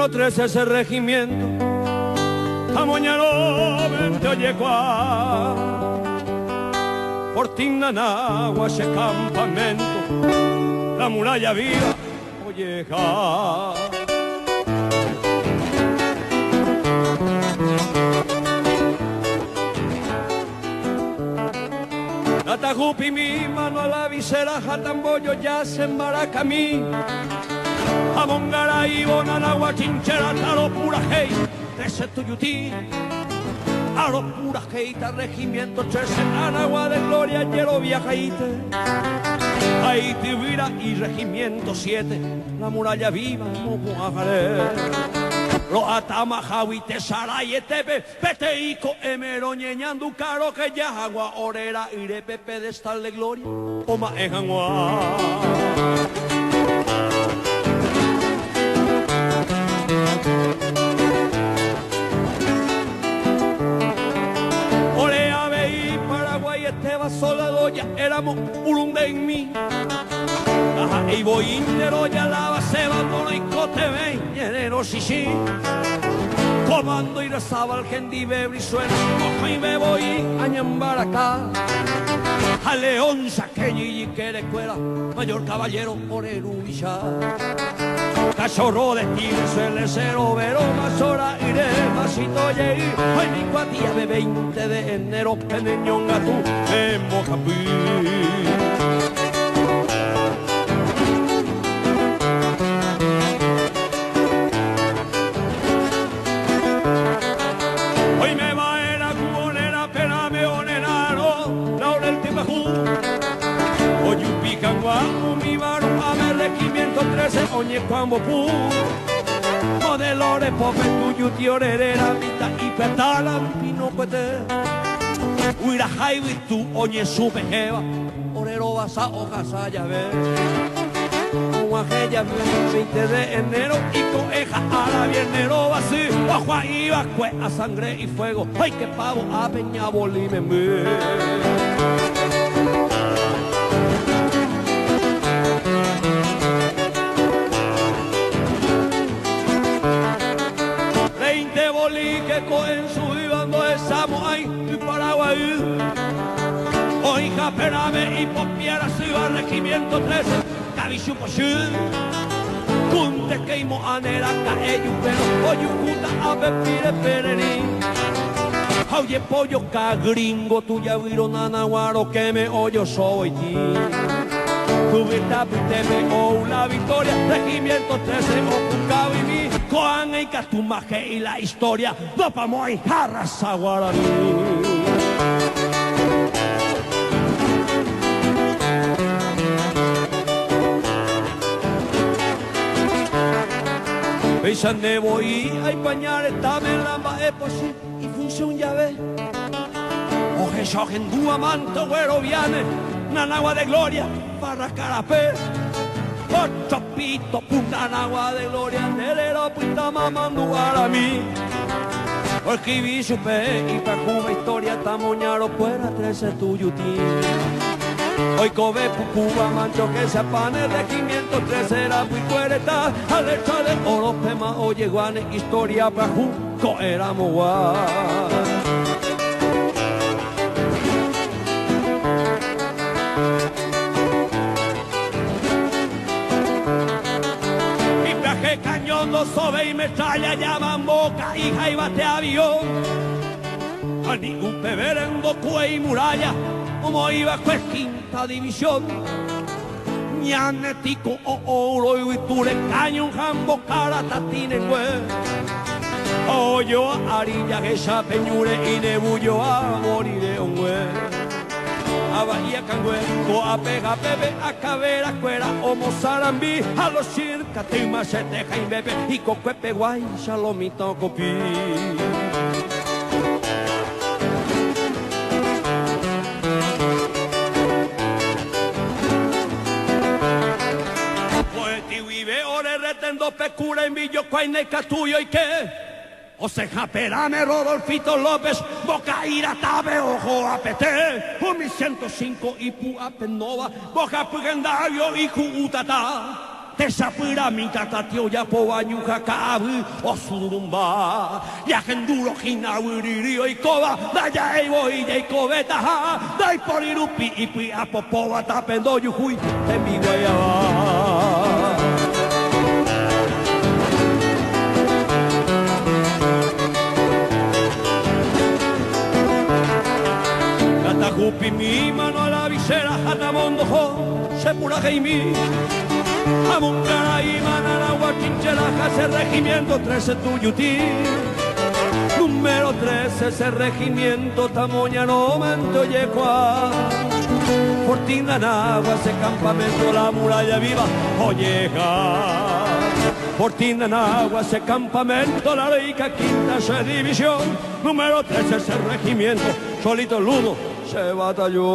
número 13 ese regimiento, Tamoñaro, vente oye cuá, Fortinanagua ese campamento, la muralla viva, oye ja. Atajupi mi mano a la visera, jatambollo ya se Maracamí, Amongara y Bonanagua, Chinchera, Taro, pura hey, 13 Tuyutí, Aro, pura hey, regimiento 13, Anagua de Gloria, Yero, Viajaite, ahí Tibira y regimiento 7, la muralla viva, Moguajaré. Lo atama Javite Saray Tepe Peteico Emero Ñeñandu Caro que ya agua orera ire pepe de estal de gloria Oma Ejanwa Orea Veí Paraguay Esteba Soldado ya éramos Urunde en mí y voy intero ya lava seba tono y cote veñero sí comando y rezaba el gendive brizuela cojo y me voy a ñambar acá a león saqueño y que de cuera mayor caballero orero villa cachorro de tigre suele ser overo más hora iré masito llegué hoy mi cuatía de 20 de enero peneñonga tú en Mojapí. Mi barro a ver regimiento 13 oñe cuambo pu modelo de pope tuyo tío herera vita y petala pino cuete uira jaibi tu oñe supe jeva orero basa hoja saya ver guajeya 20 de enero y coeja a la viernero basí guajua iba cue a sangre y fuego ay que pavo a peña bolime en su vivando estamos ahí y Paraguay hoy caperame y popiera se iba regimiento 13 cabichu pochú cunte que imo anera caello pero oye puta a pepire perení oye pollo ca gringo tuya viro nanaguaro que me oyo soy ti tu vida te o la victoria regimiento 13 o Cabiní Coan y Catumaje y la historia Dopamoy Jarraza Guaraní. Peisan de voy hay pañales también lamba eposi y función llave oje sogen dua manto güero viane nanagua de gloria para carapé ocho pito punta agua de gloria nerero punta mamando a mí porque vi su pe y pa Cuba historia tamoñaro fuera 13 tuyutí hoy cobe pucuba mancho que se apane regimiento 13 era muy cuereta alerta de oro pema oye guane historia pa Junco éramos guay. Cañón sobe y metralla llaman boca hija y bate avión a ningún peberendo cue y muralla como iba pues quinta división ñanetico o oro y ture cañón jambo cara tatine oyo arilla que ya peñure y nebullo a morir un a Bahía Cangüe, a pega bebe, a cabera cuera, o mozarambí, a los circa, tima se teja y bebe, y cocuepe guay, shalomito copí. Poeti vive, ore retendo pecura, envillo, cuaine, catuyo y qué. O se japerame Rodolfito López, boca ira tabe, ojo a pete, por mi 105 y pu apenova, boca pugendario y juutata. Tesapura mitata tio ya po bañuja kabu osurumba ya genduro hinawiririo y koba daya evo y ya kobeta ha dai porirupi y pi apopoba tapendo yuhui en mi guayaba. Catajupi mi mano a la visera hatamondo se pura geimi. Amuncara y manaragua quincheraja ese regimiento 13 tuyutí. Número 13 ese regimiento tamoña no mento yecua. Fortina Nagua ese campamento la muralla viva ollega. Fortina Nagua ese campamento la rica quinta se división. Número 13 ese regimiento solito ludo se batalló.